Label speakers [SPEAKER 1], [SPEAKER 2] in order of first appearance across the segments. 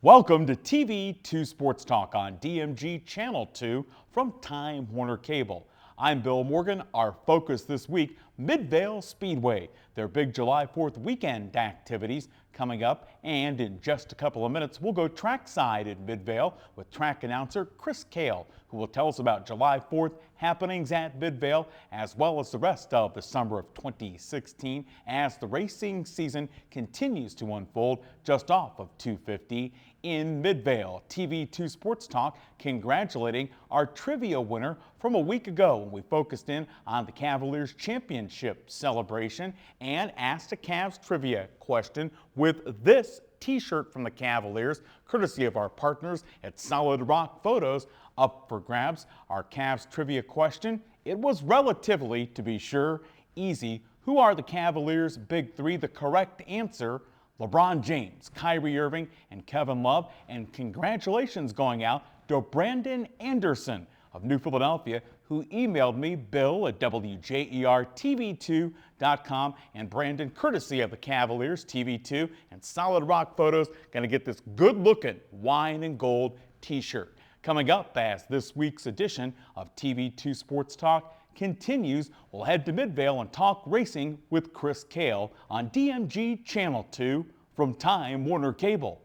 [SPEAKER 1] Welcome to TV2 Sports Talk on DMG Channel 2 from Time Warner Cable. I'm Bill Morgan. Our focus this week, Midvale Speedway. Their big July 4th weekend activities coming up, and in just a couple of minutes we'll go trackside at Midvale with track announcer Chris Kail, who will tell us about July 4th happenings at Midvale as well as the rest of the summer of 2016 as the racing season continues to unfold just off of 250 in Midvale. TV2 Sports Talk congratulating our trivia winner from a week ago when we focused in on the Cavaliers championship celebration and asked a Cavs trivia question with this t-shirt from the Cavaliers, courtesy of our partners at Solid Rock Photos, up for grabs. Our Cavs trivia question, it was relatively, to be sure, easy. Who are the Cavaliers' big three? The correct answer, LeBron James, Kyrie Irving, and Kevin Love. And congratulations going out to Brandon Anderson of New Philadelphia, who emailed me, Bill at WJERTV2.com. And Brandon, courtesy of the Cavaliers, TV2, and Solid Rock Photos, going to get this good-looking wine and gold t-shirt. Coming up as this week's edition of TV2 Sports Talk continues, we'll head to Midvale and talk racing with Chris Kail on DMG Channel 2 from Time Warner Cable.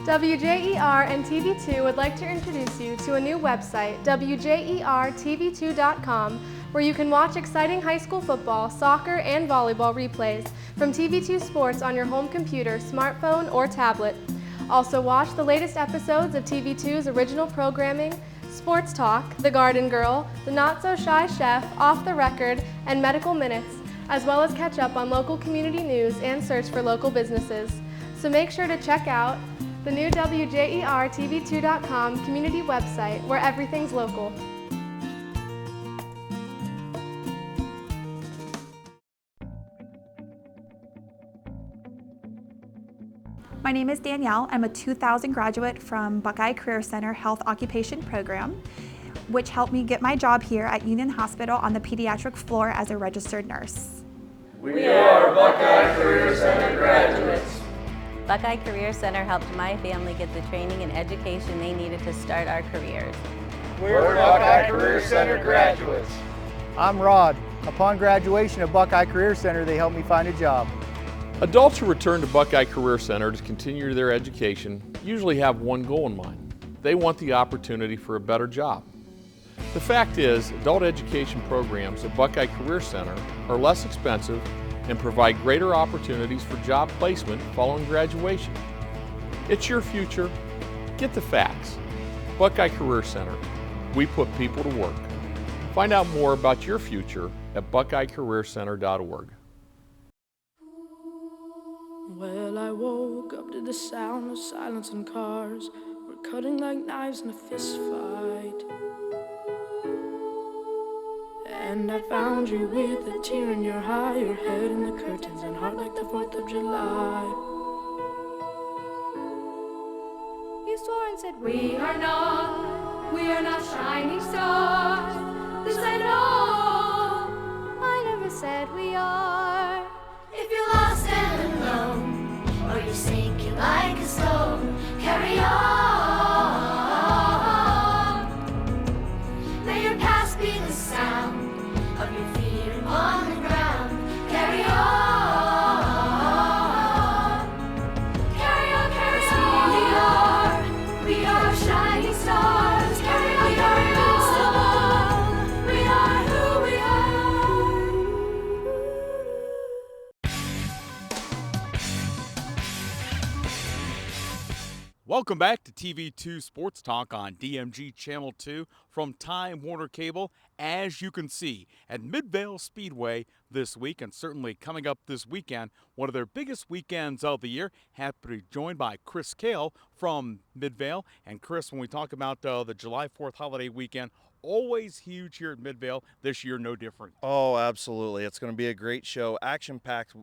[SPEAKER 2] WJER and TV2 would like to introduce you to a new website, WJERTV2.com, where you can watch exciting high school football, soccer, and volleyball replays from TV2 Sports on your home computer, smartphone, or tablet. Also watch the latest episodes of TV2's original programming, Sports Talk, The Garden Girl, The Not So Shy Chef, Off the Record, and Medical Minutes, as well as catch up on local community news and search for local businesses. So make sure to check out the new WJERTV2.com community website where everything's local.
[SPEAKER 3] My name is Danielle. I'm a 2000 graduate from Buckeye Career Center Health Occupation Program, which helped me get my job here at Union Hospital on the pediatric floor as a registered nurse.
[SPEAKER 4] We are Buckeye Career Center graduates.
[SPEAKER 5] Buckeye Career Center helped my family get the training and education they needed to start our careers.
[SPEAKER 4] We're Buckeye Career Center graduates.
[SPEAKER 6] I'm Rod. Upon graduation of Buckeye Career Center, they helped me find a job.
[SPEAKER 7] Adults who return to Buckeye Career Center to continue their education usually have one goal in mind. They want the opportunity for a better job. The fact is, adult education programs at Buckeye Career Center are less expensive and provide greater opportunities for job placement following graduation. It's your future. Get the facts. Buckeye Career Center. We put people to work. Find out more about your future at buckeyecareercenter.org.
[SPEAKER 8] Well, I woke up to the sound of silence and cars. We're cutting like knives in a fist fight. And I found you with a tear in your eye, your head in the curtains and heart like the 4th of July.
[SPEAKER 2] You swore and said, we are not shining stars. This I know. I never said we are.
[SPEAKER 9] If you're lost and alone, or you're sinking like a stone, carry on. May your past be the sound of your feet on the ground. Carry on. Carry on, carry on. We are shining stars. Carry on, carry on. We are who we
[SPEAKER 1] Welcome back to TV2 Sports Talk on DMG Channel 2 from Time Warner Cable. As you can see, at Midvale Speedway this week, and certainly coming up this weekend, one of their biggest weekends of the year. Happy to be joined by Chris Kail from Midvale. And Chris, when we talk about the July 4th holiday weekend, always huge here at Midvale. This year, no different.
[SPEAKER 10] Oh, absolutely. It's going to be a great show. Action-packed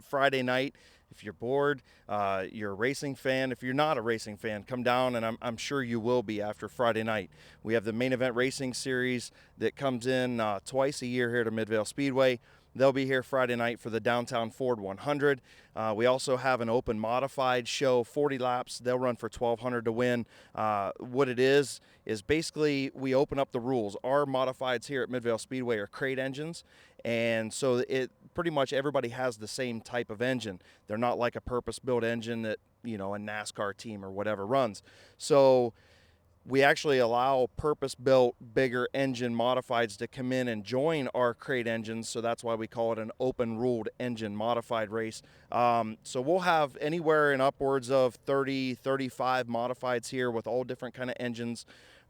[SPEAKER 10] Friday night. If you're bored, you're a racing fan. If you're not a racing fan, come down, and I'm sure you will be after Friday night. We have the main event racing series that comes in twice a year here to Midvale Speedway. They'll be here Friday night for the Downtown Ford 100. We also have an open modified show, 40 laps. They'll run for $1,200 to win. What it is basically we open up the rules. Our modifieds here at Midvale Speedway are crate engines, and so it pretty much everybody has the same type of engine. They're not like a purpose-built engine that, you know, a NASCAR team or whatever runs. So we actually allow purpose-built, bigger engine modifieds to come in and join our crate engines, so that's why we call it an open-ruled engine modified race. So we'll have anywhere in upwards of 30, 35 modifieds here with all different kind of engines.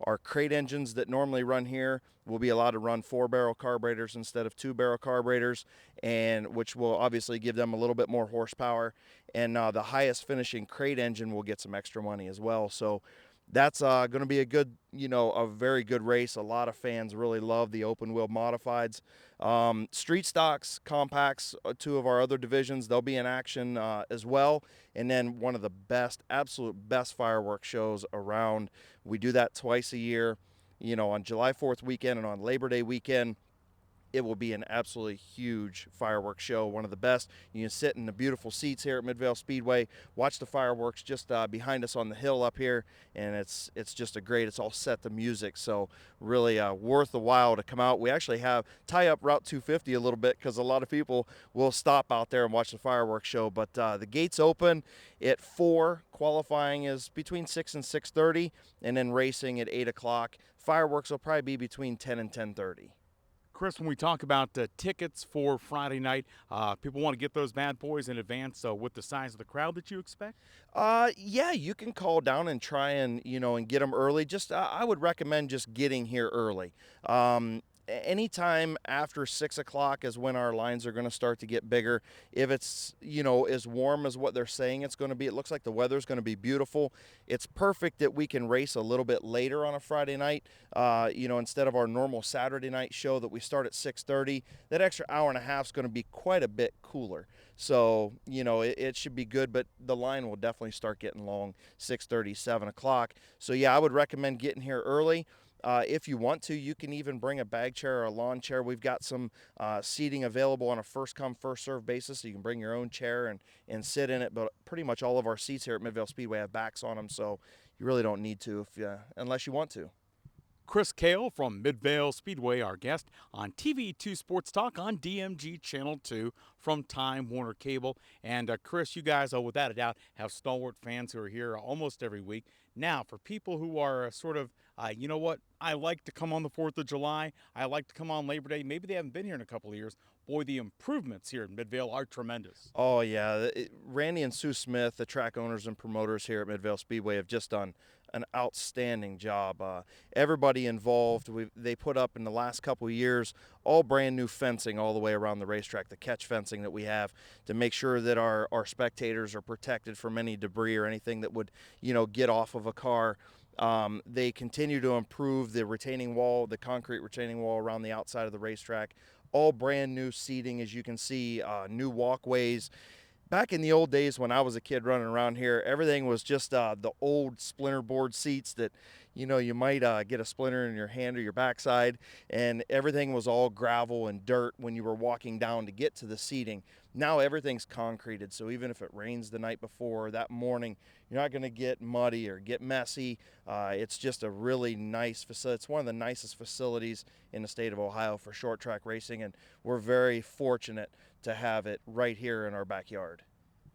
[SPEAKER 10] Our crate engines that normally run here will be allowed to run 4-barrel carburetors instead of 2-barrel carburetors, and which will obviously give them a little bit more horsepower. And the highest finishing crate engine will get some extra money as well. So that's going to be a good, you know, a very good race. A lot of fans really love the open wheel modifieds. Street stocks, compacts, two of our other divisions, they'll be in action as well. And then one of the best, absolute best fireworks shows around. We do that twice a year, you know, on July 4th weekend and on Labor Day weekend. It will be an absolutely huge fireworks show, one of the best. You can sit in the beautiful seats here at Midvale Speedway, watch the fireworks just behind us on the hill up here, and it's just it's all set to music, so really worth the while to come out. We actually tie up Route 250 a little bit because a lot of people will stop out there and watch the fireworks show, but the gates open at 4, qualifying is between 6 and 6:30, and then racing at 8 o'clock. Fireworks will probably be between 10 and 10:30.
[SPEAKER 1] Chris, when we talk about tickets for Friday night, people want to get those bad boys in advance. So with the size of the crowd that you expect?
[SPEAKER 10] Yeah, you can call down and try and, you know, and get them early. Just I would recommend just getting here early. Anytime after 6 o'clock is when our lines are going to start to get bigger. If it's, you know, as warm as what they're saying it's going to be, it looks like the weather's going to be beautiful. It's perfect that we can race a little bit later on a Friday night, you know, instead of our normal Saturday night show that we start at 6:30. That extra hour and a half is going to be quite a bit cooler. So, you know, it should be good, but the line will definitely start getting long, 6:30, 7 o'clock. So, yeah, I would recommend getting here early. If you want to, you can even bring a bag chair or a lawn chair. We've got some seating available on a first-come, first-served basis, so you can bring your own chair and sit in it. But pretty much all of our seats here at Midvale Speedway have backs on them, so you really don't need to unless you want to.
[SPEAKER 1] Chris Kail from Midvale Speedway, our guest on TV2 Sports Talk on DMG Channel 2 from Time Warner Cable. And Chris, you guys, without a doubt, have stalwart fans who are here almost every week. Now, for people who are sort of, you know what, I like to come on the 4th of July, I like to come on Labor Day, maybe they haven't been here in a couple of years, boy, the improvements here in Midvale are tremendous.
[SPEAKER 10] Oh, yeah. Randy and Sue Smith, the track owners and promoters here at Midvale Speedway, have just done an outstanding job. Everybody involved, they put up in the last couple of years all brand new fencing all the way around the racetrack, the catch fencing that we have to make sure that our spectators are protected from any debris or anything that would, you know, get off of a car. They continue to improve the retaining wall, the concrete retaining wall around the outside of the racetrack. All brand new seating, as you can see, new walkways. Back in the old days when I was a kid running around here, everything was just the old splinter board seats that, you know, you might get a splinter in your hand or your backside, and everything was all gravel and dirt when you were walking down to get to the seating. Now everything's concreted, so even if it rains the night before or that morning, you're not going to get muddy or get messy. It's just a really nice facility. It's one of the nicest facilities in the state of Ohio for short track racing, and we're very fortunate to have it right here in our backyard.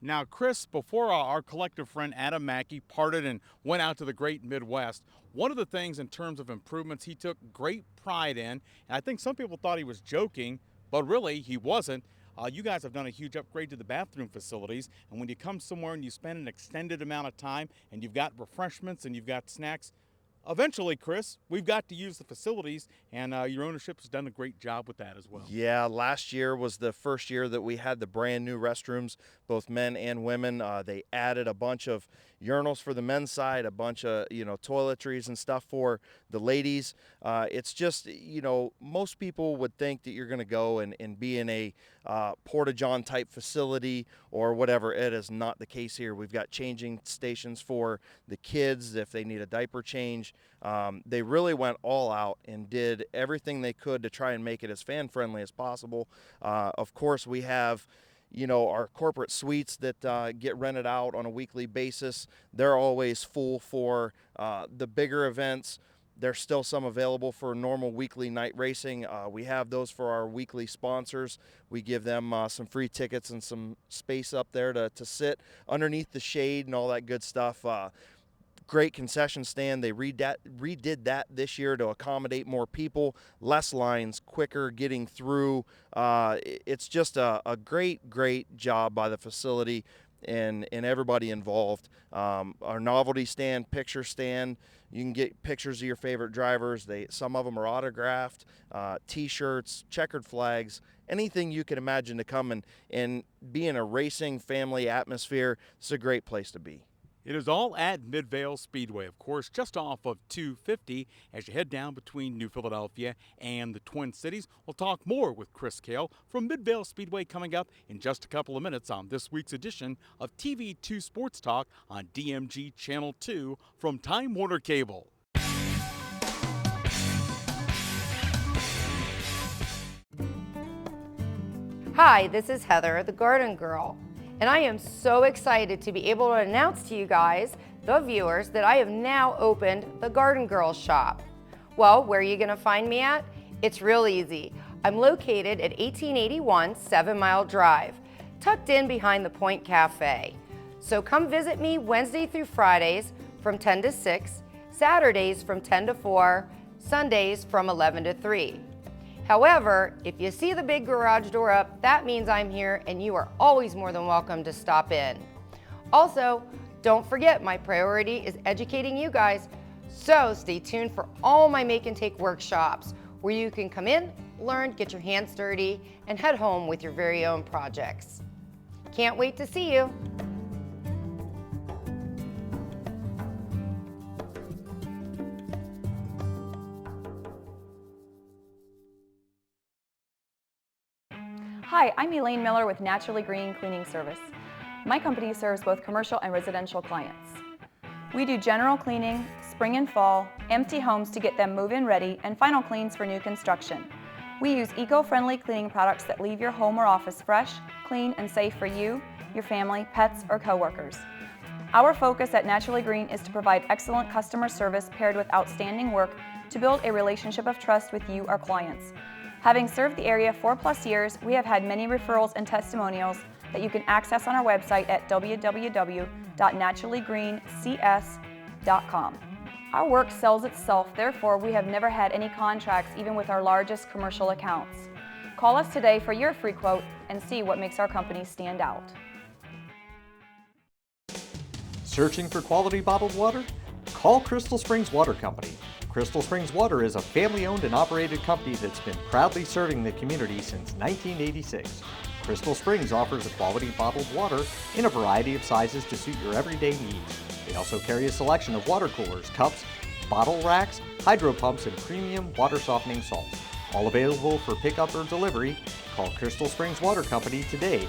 [SPEAKER 1] Now, Chris, before our collective friend Adam Mackey parted and went out to the great Midwest, one of the things in terms of improvements he took great pride in, and I think some people thought he was joking, but really he wasn't. You guys have done a huge upgrade to the bathroom facilities, and when you come somewhere and you spend an extended amount of time and you've got refreshments and you've got snacks, eventually, Chris, we've got to use the facilities, and your ownership has done a great job with that as well.
[SPEAKER 10] Yeah, last year was the first year that we had the brand new restrooms, both men and women. They added a bunch of urinals for the men's side, a bunch of, toiletries and stuff for the ladies. It's just, most people would think that you're going to go and be in a porta-john type facility or whatever. It is not the case here. We've got changing stations for the kids if they need a diaper change. They really went all out and did everything they could to try and make it as fan-friendly as possible. Of course, we have our corporate suites that get rented out on a weekly basis. They're always full for the bigger events. There's still some available for normal weekly night racing. We have those for our weekly sponsors. We give them some free tickets and some space up there to sit underneath the shade and all that good stuff. Great concession stand. They redid that this year to accommodate more people, less lines, quicker getting through. It's just a great job by the facility and everybody involved. Our novelty stand, picture stand, you can get pictures of your favorite drivers. Some of them are autographed, T-shirts, checkered flags, anything you can imagine to come and be in a racing family atmosphere. It's a great place to be.
[SPEAKER 1] It is all at Midvale Speedway, of course, just off of 250 as you head down between New Philadelphia and the Twin Cities. We'll talk more with Chris Kail from Midvale Speedway coming up in just a couple of minutes on this week's edition of TV2 Sports Talk on DMG Channel 2 from Time Warner Cable.
[SPEAKER 11] Hi, this is Heather, the Garden Girl. And I am so excited to be able to announce to you guys, the viewers, that I have now opened the Garden Girl shop. Well, where are you going to find me at? It's real easy. I'm located at 1881 7 Mile Drive, tucked in behind the Point Cafe. So come visit me Wednesday through Fridays from 10 to 6, Saturdays from 10 to 4, Sundays from 11 to 3. However, if you see the big garage door up, that means I'm here and you are always more than welcome to stop in. Also, don't forget my priority is educating you guys, so stay tuned for all my make and take workshops where you can come in, learn, get your hands dirty, and head home with your very own projects. Can't wait to see you.
[SPEAKER 12] Hi, I'm Elaine Miller with Naturally Green Cleaning Service. My company serves both commercial and residential clients. We do general cleaning, spring and fall, empty homes to get them move-in ready, and final cleans for new construction. We use eco-friendly cleaning products that leave your home or office fresh, clean, and safe for you, your family, pets, or coworkers. Our focus at Naturally Green is to provide excellent customer service paired with outstanding work to build a relationship of trust with you, our clients. Having served the area 4+ years, we have had many referrals and testimonials that you can access on our website at www.naturallygreencs.com. Our work sells itself, therefore we have never had any contracts even with our largest commercial accounts. Call us today for your free quote and see what makes our company stand out.
[SPEAKER 13] Searching for quality bottled water? Call Crystal Springs Water Company. Crystal Springs Water is a family-owned and operated company that's been proudly serving the community since 1986. Crystal Springs offers a quality bottled water in a variety of sizes to suit your everyday needs. They also carry a selection of water coolers, cups, bottle racks, hydro pumps, and premium water softening salts. All available for pickup or delivery. Call Crystal Springs Water Company today.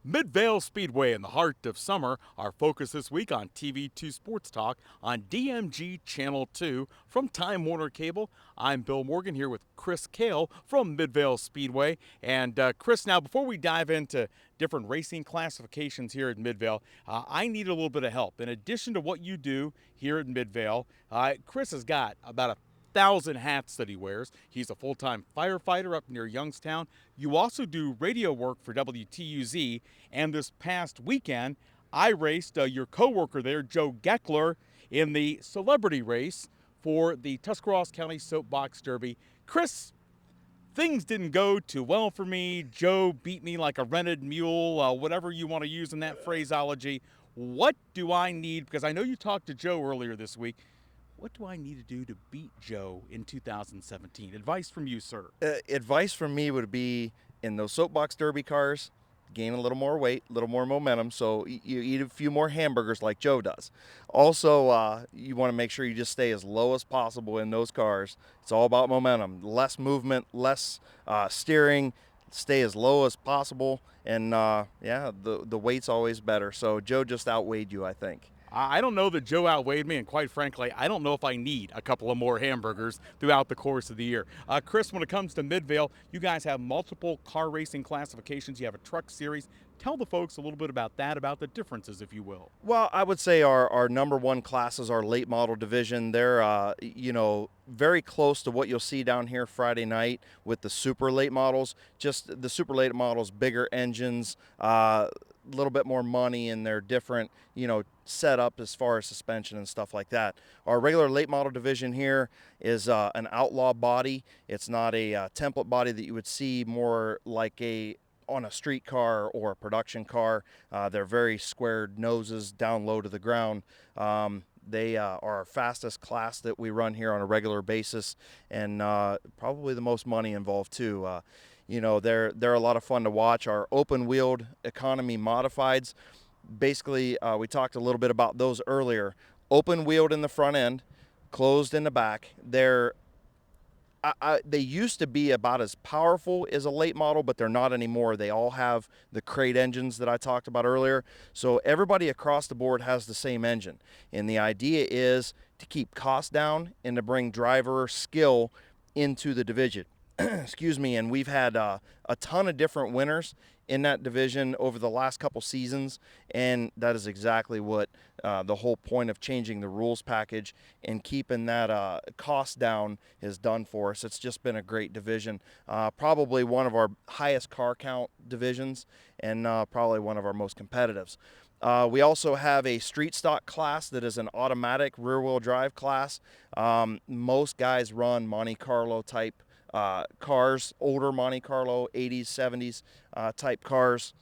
[SPEAKER 1] Midvale Speedway in the heart of summer. Our focus this week on TV2 Sports Talk on DMG Channel 2 from Time Warner Cable. I'm Bill Morgan here with Chris Kail from Midvale Speedway. And Chris, now before we dive into different racing classifications here at Midvale, I need a little bit of help. In addition to what you do here at Midvale, Chris has got about 1,000 hats that he wears. He's a full-time firefighter up near Youngstown. You also do radio work for WTUZ, and this past weekend, I raced your co-worker there, Joe Geckler, in the celebrity race for the Tuscarawas County Soapbox Derby. Chris, things didn't go too well for me. Joe beat me like a rented mule, whatever you want to use in that phraseology. What do I need? Because I know you talked to Joe earlier this week. what do I need to do to beat Joe in 2017? Advice from you, sir.
[SPEAKER 10] Advice from me would be, in those soapbox derby cars, gain a little more weight, a little more momentum, so you eat a few more hamburgers like Joe does. Also, you want to make sure you just stay as low as possible in those cars. It's all about momentum. Less movement, less steering, stay as low as possible, and yeah, the weight's always better. So Joe just outweighed you, I think.
[SPEAKER 1] I don't know that Joe outweighed me, and quite frankly, I don't know if I need a couple of more hamburgers throughout the course of the year. Chris, when it comes to Midvale, you guys have multiple car racing classifications. You have a truck series. Tell the folks a little bit about that, about the differences, if you will.
[SPEAKER 10] Well, I would say our number one classes are late model division. They're, you know, very close to what you'll see down here Friday night with the super late models. Just the super late models, bigger engines, little bit more money, and they're different, you know, set up as far as suspension and stuff like that. Our regular late model division here is an outlaw body. It's not a template body that you would see more like on a street car or a production car. They're very squared noses down low to the ground. They are our fastest class that we run here on a regular basis, and probably the most money involved too. You know, they're a lot of fun to watch. Our open-wheeled economy modifieds, basically, we talked a little bit about those earlier. Open-wheeled in the front end, closed in the back. They used to be about as powerful as a late model, but they're not anymore. They all have the crate engines that I talked about earlier. So everybody across the board has the same engine. And the idea is to keep costs down and to bring driver skill into the division. Excuse me. And we've had a ton of different winners in that division over the last couple seasons, and that is exactly what the whole point of changing the rules package and keeping that cost down has done for us. It's just been a great division, probably one of our highest car count divisions, and probably one of our most competitives. We also have a street stock class that is an automatic rear-wheel drive class. Most guys run Monte Carlo type cars, older Monte Carlo, 80s, 70s type cars.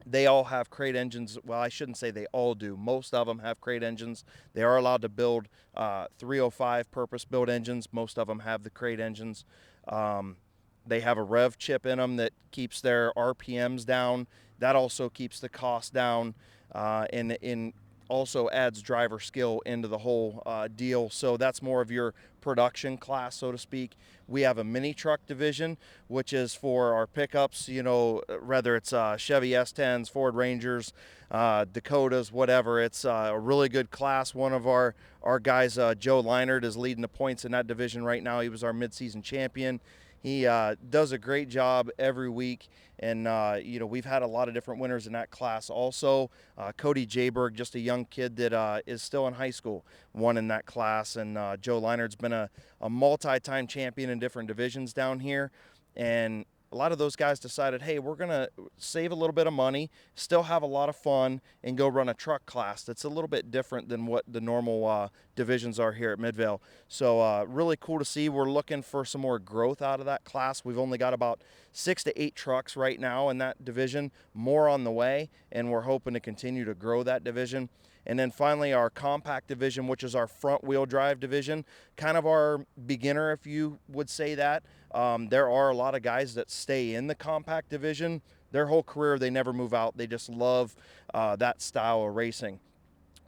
[SPEAKER 10] They all have crate engines. Well, I shouldn't say they all do. Most of them have crate engines. They are allowed to build 305 purpose-built engines. Most of them have the crate engines. They have a rev chip in them that keeps their RPMs down. That also keeps the cost down, and also adds driver skill into the whole deal. So that's more of your production class, so to speak. We have a mini truck division, which is for our pickups, you know, whether it's Chevy S10s, Ford Rangers, Dakotas, whatever. It's a really good class. One of our guys, Joe Leinert, is leading the points in that division right now. He was our midseason champion. He does a great job every week, and you know, we've had a lot of different winners in that class. Also, Cody Jayberg, just a young kid that is still in high school, won in that class, and Joe Leinert's been a multi-time champion in different divisions down here, and a lot of those guys decided, hey, we're going to save a little bit of money, still have a lot of fun, and go run a truck class that's a little bit different than what the normal divisions are here at Midvale. So really cool to see. We're looking for some more growth out of that class. We've only got about 6 to 8 trucks right now in that division, more on the way, and we're hoping to continue to grow that division. And then finally, our compact division, which is our front wheel drive division, kind of our beginner, if you would say that. There are a lot of guys that stay in the compact division. Their whole career, they never move out. They just love that style of racing.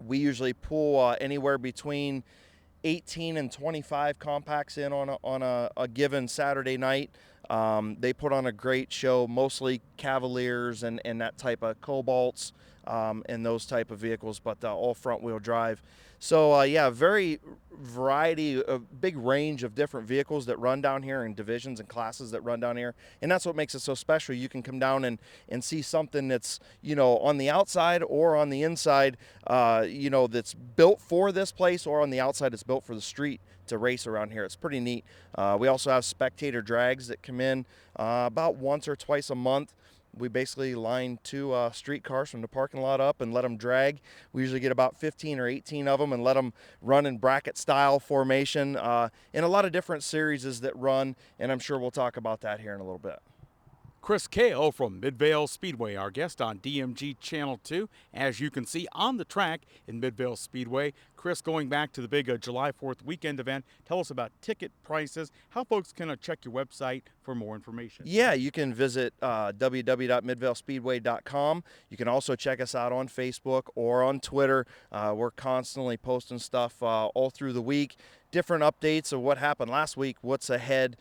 [SPEAKER 10] We usually pull anywhere between 18 and 25 compacts in on a given Saturday night. They put on a great show, mostly Cavaliers and that type of Cobalts and those type of vehicles, but all front wheel drive. So yeah, very variety, a big range of different vehicles that run down here, and divisions and classes that run down here. And that's what makes it so special. You can come down and see something that's, you know, on the outside or on the inside, you know, that's built for this place, or on the outside it's built for the street to race around here. It's pretty neat. We also have spectator drags that come in about once or twice a month. We basically line 2 street cars from the parking lot up and let them drag. We usually get about 15 or 18 of them and let them run in bracket style formation in a lot of different series that run, and I'm sure we'll talk about that here in a little bit.
[SPEAKER 1] Chris Kail from Midvale Speedway, our guest on DMG Channel 2. As you can see on the track in Midvale Speedway. Chris, going back to the big July 4th weekend event, tell us about ticket prices, how folks can check your website for more information.
[SPEAKER 10] Yeah, you can visit www.midvalespeedway.com. You can also check us out on Facebook or on Twitter. We're constantly posting stuff all through the week. Different updates of what happened last week, what's ahead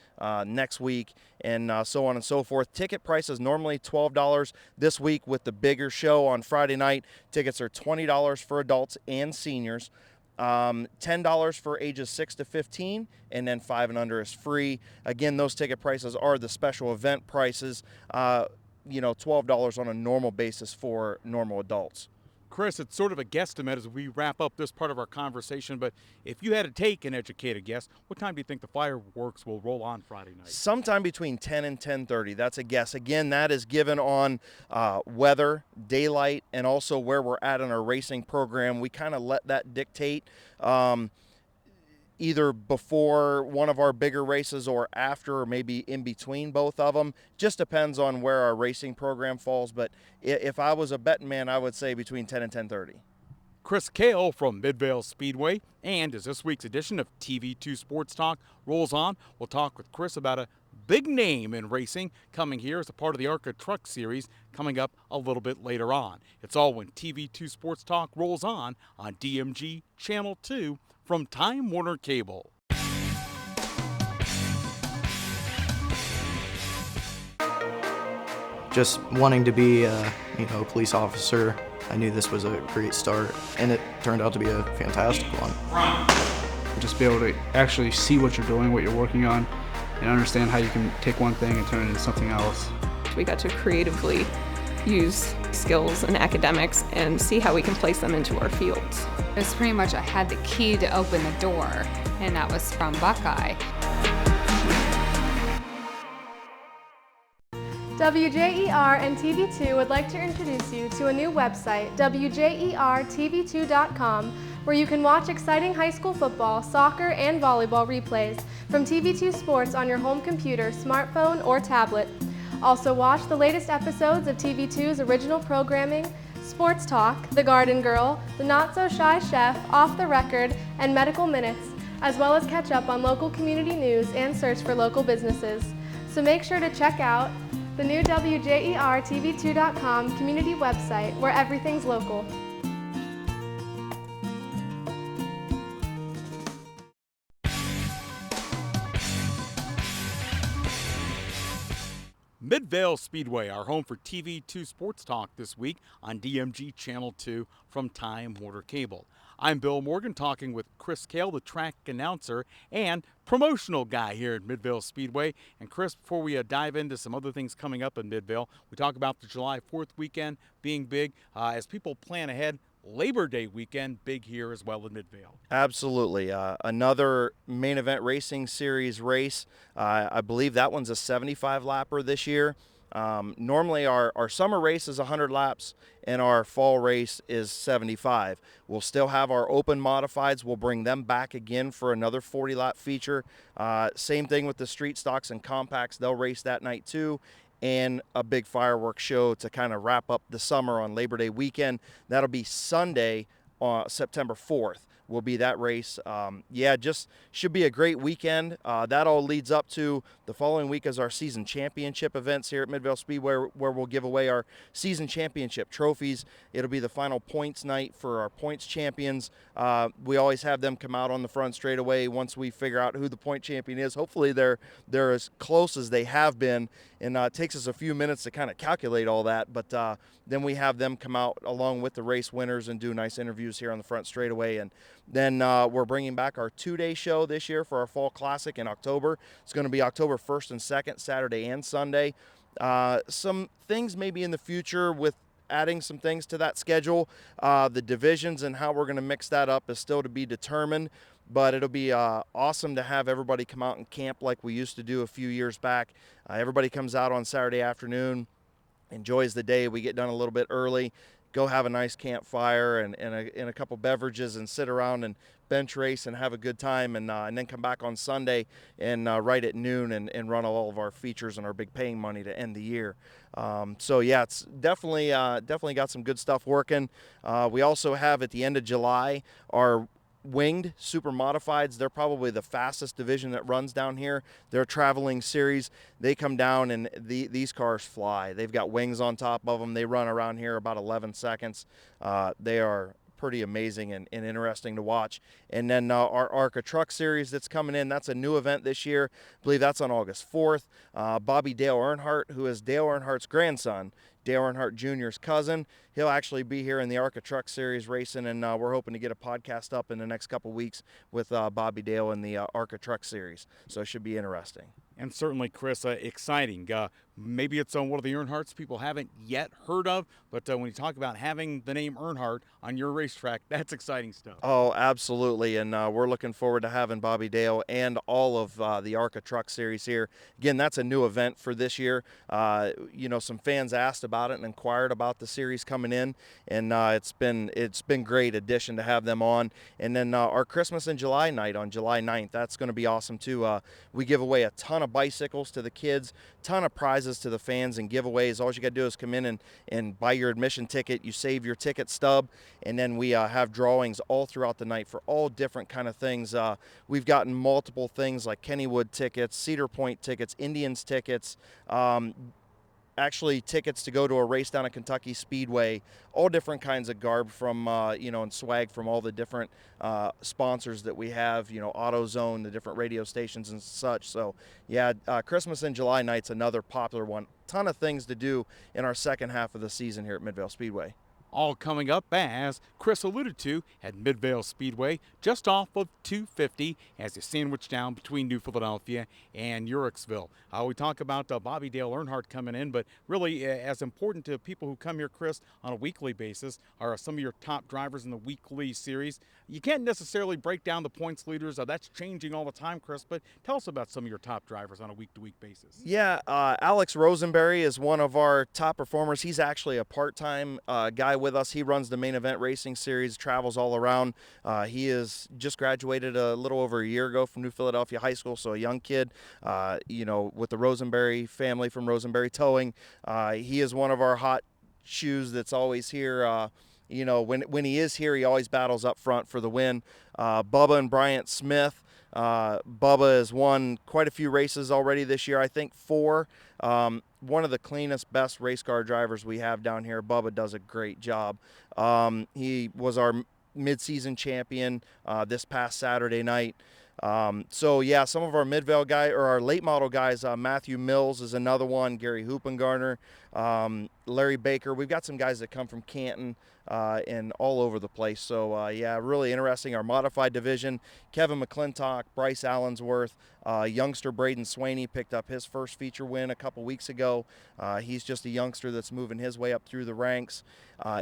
[SPEAKER 10] next week, and so on and so forth. Ticket prices normally $12 this week with the bigger show on Friday night. Tickets are $20 for adults and seniors, $10 for ages 6 to 15, and then 5 and under is free. Again, those ticket prices are the special event prices, $12 on a normal basis for normal adults.
[SPEAKER 1] Chris, it's sort of a guesstimate as we wrap up this part of our conversation, but if you had to take an educated guess, what time do you think the fireworks will roll on Friday night?
[SPEAKER 10] Sometime between 10 and 10:30. That's a guess. Again, that is given on weather, daylight, and also where we're at in our racing program. We kind of let that dictate either before one of our bigger races or after, or maybe in between both of them. Just depends on where our racing program falls, but if I was a betting man, I would say between 10 and 10:30.
[SPEAKER 1] Chris Kail from Midvale Speedway, and as this week's edition of TV2 Sports Talk rolls on, we'll talk with Chris about a big name in racing coming here as a part of the ARCA Truck Series coming up a little bit later on. It's all when TV2 Sports Talk rolls on DMG Channel 2 from Time Warner Cable.
[SPEAKER 14] Just wanting to be a police officer, I knew this was a great start, and it turned out to be a fantastic one.
[SPEAKER 15] Just be able to actually see what you're doing, what you're working on, and understand how you can take one thing and turn it into something else.
[SPEAKER 16] We got to creatively use skills and academics and see how we can place them into our fields.
[SPEAKER 17] It was pretty much I had the key to open the door, and that was from Buckeye.
[SPEAKER 2] WJER and TV2 would like to introduce you to a new website, WJERTV2.com, where you can watch exciting high school football, soccer, and volleyball replays from TV2 Sports on your home computer, smartphone, or tablet. Also watch the latest episodes of TV2's original programming, Sports Talk, The Garden Girl, The Not So Shy Chef, Off the Record, and Medical Minutes, as well as catch up on local community news and search for local businesses. So make sure to check out the new WJERTV2.com community website where everything's local.
[SPEAKER 1] Midvale Speedway, our home for TV2 Sports Talk this week on DMG Channel 2 from Time Warner Cable. I'm Bill Morgan talking with Chris Kail, the track announcer and promotional guy here at Midvale Speedway. And Chris, before we dive into some other things coming up in Midvale, we talk about the July 4th weekend being big. As people plan ahead, Labor Day weekend big here as well in Midvale.
[SPEAKER 10] Absolutely. Another main event racing series race. I believe that one's a 75 lapper this year. Normally our summer race is 100 laps and our fall race is 75. We'll still have our open modifieds. We'll bring them back again for another 40 lap feature. Same thing with the street stocks and compacts. They'll race that night too. And a big fireworks show to kind of wrap up the summer on Labor Day weekend. That'll be Sunday, September 4th. Will be that race. Just should be a great weekend. That all leads up to the following week as our season championship events here at Midvale Speedway, where we'll give away our season championship trophies. It'll be the final points night for our points champions. We always have them come out on the front straightaway once we figure out who the point champion is. Hopefully they're as close as they have been, and it takes us a few minutes to kind of calculate all that, but then we have them come out along with the race winners and do nice interviews here on the front straightaway. And then we're bringing back our two-day show this year for our Fall Classic in October. It's going to be October 1st and 2nd, Saturday and Sunday. Some things maybe in the future with adding some things to that schedule. The divisions and how we're going to mix that up is still to be determined, but it'll be awesome to have everybody come out and camp like we used to do a few years back. Everybody comes out on Saturday afternoon, enjoys the day. We get done a little bit early, go have a nice campfire and a couple beverages and sit around and bench race and have a good time, and then come back on Sunday and right at noon and run all of our features and our big paying money to end the year. So yeah, it's definitely got some good stuff working. We also have at the end of July our winged super modifieds. They're probably the fastest division that runs down here. They're traveling series. They come down and these cars fly. They've got wings on top of them. They run around here about 11 seconds. They are pretty amazing and interesting to watch. And then our ARCA Truck Series that's coming in, that's a new event this year. I believe that's on August 4th. Bobby Dale Earnhardt, who is Dale Earnhardt's grandson, Dale Earnhardt Jr.'s cousin, he'll actually be here in the ARCA Truck Series racing, and we're hoping to get a podcast up in the next couple weeks with Bobby Dale in the ARCA Truck Series. So it should be interesting.
[SPEAKER 1] And certainly, Chris, exciting. Maybe it's on one of the Earnhardts people haven't yet heard of, but when you talk about having the name Earnhardt on your racetrack, that's exciting stuff.
[SPEAKER 10] Oh, absolutely, and we're looking forward to having Bobby Dale and all of the ARCA Truck Series here. Again, that's a new event for this year. Some fans asked about it and inquired about the series coming in, and it's been great addition to have them on. And then our Christmas in July night on July 9th, that's going to be awesome too. We give away a ton of bicycles to the kids, ton of prizes to the fans and giveaways. All you got to do is come in and buy your admission ticket. You save your ticket stub, and then we have drawings all throughout the night for all different kind of things. We've gotten multiple things like Kennywood tickets, Cedar Point tickets, Indians tickets, actually tickets to go to a race down at Kentucky Speedway, all different kinds of garb from, and swag from all the different sponsors that we have, AutoZone, the different radio stations and such. So yeah, Christmas in July night's another popular one. Ton of things to do in our second half of the season here at Midvale Speedway.
[SPEAKER 1] All coming up, as Chris alluded to, at Midvale Speedway, just off of 250 as you sandwich down between New Philadelphia and Uricksville. We talk about Bobby Dale Earnhardt coming in, but really as important to people who come here, Chris, on a weekly basis are some of your top drivers in the weekly series. You can't necessarily break down the points leaders. That's changing all the time, Chris, but tell us about some of your top drivers on a week-to-week basis.
[SPEAKER 10] Yeah, Alex Rosenberry is one of our top performers. He's actually a part-time guy with us. He runs the main event racing series, travels all around. He is just graduated a little over a year ago from New Philadelphia High School, so a young kid, with the Rosenberry family from Rosenberry Towing. He is one of our hot shoes that's always here. When he is here, he always battles up front for the win. Bubba and Bryant Smith. Bubba has won quite a few races already this year, I think 4. One of the cleanest, best race car drivers we have down here. Bubba does a great job. He was our mid-season champion this past Saturday night. So yeah, some of our Midvale guys, or our late model guys, Matthew Mills is another one, Gary Hoopengarner, Larry Baker. We've got some guys that come from Canton and all over the place. So yeah, really interesting. Our modified division, Kevin McClintock, Bryce Allensworth, youngster Braden Swaney picked up his first feature win a couple weeks ago. He's just a youngster that's moving his way up through the ranks.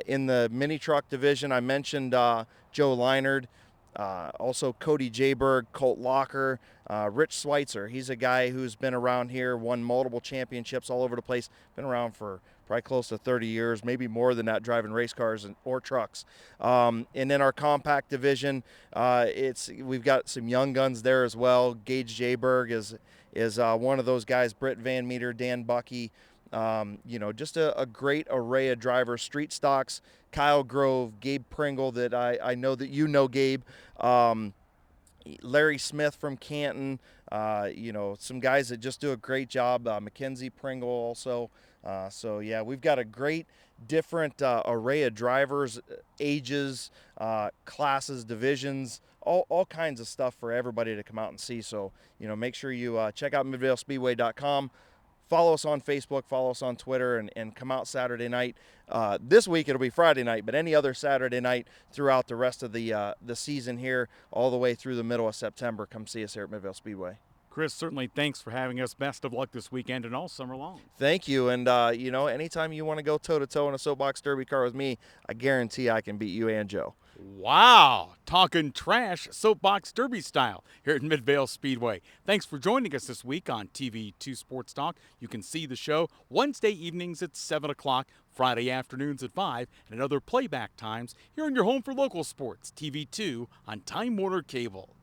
[SPEAKER 10] In the mini truck division, I mentioned Joe Leinard. Also Cody Jayberg, Colt Locker, Rich Schweitzer. He's a guy who's been around here, won multiple championships all over the place, been around for probably close to 30 years, maybe more than that, driving race cars or trucks. And then our compact division, we've got some young guns there as well. Gage Jayberg is one of those guys, Britt Van Meter, Dan Bucky. Just a great array of drivers, street stocks, Kyle Grove, Gabe Pringle, that I know that you know Gabe, Larry Smith from Canton, some guys that just do a great job, Mackenzie Pringle also. So yeah, we've got a great different array of drivers, ages, classes, divisions, all kinds of stuff for everybody to come out and see. So, make sure you check out MidvaleSpeedway.com. Follow us on Facebook, follow us on Twitter, and come out Saturday night. This week it'll be Friday night, but any other Saturday night throughout the rest of the season here, all the way through the middle of September, come see us here at Midvale Speedway.
[SPEAKER 1] Chris, certainly thanks for having us. Best of luck this weekend and all summer long.
[SPEAKER 10] Thank you. And, anytime you want to go toe-to-toe in a soapbox derby car with me, I guarantee I can beat you and Joe.
[SPEAKER 1] Wow, talking trash soapbox derby style here at Midvale Speedway. Thanks for joining us this week on TV2 Sports Talk. You can see the show Wednesday evenings at 7 o'clock, Friday afternoons at 5, and other playback times here on your home for local sports, TV2 on Time Warner Cable.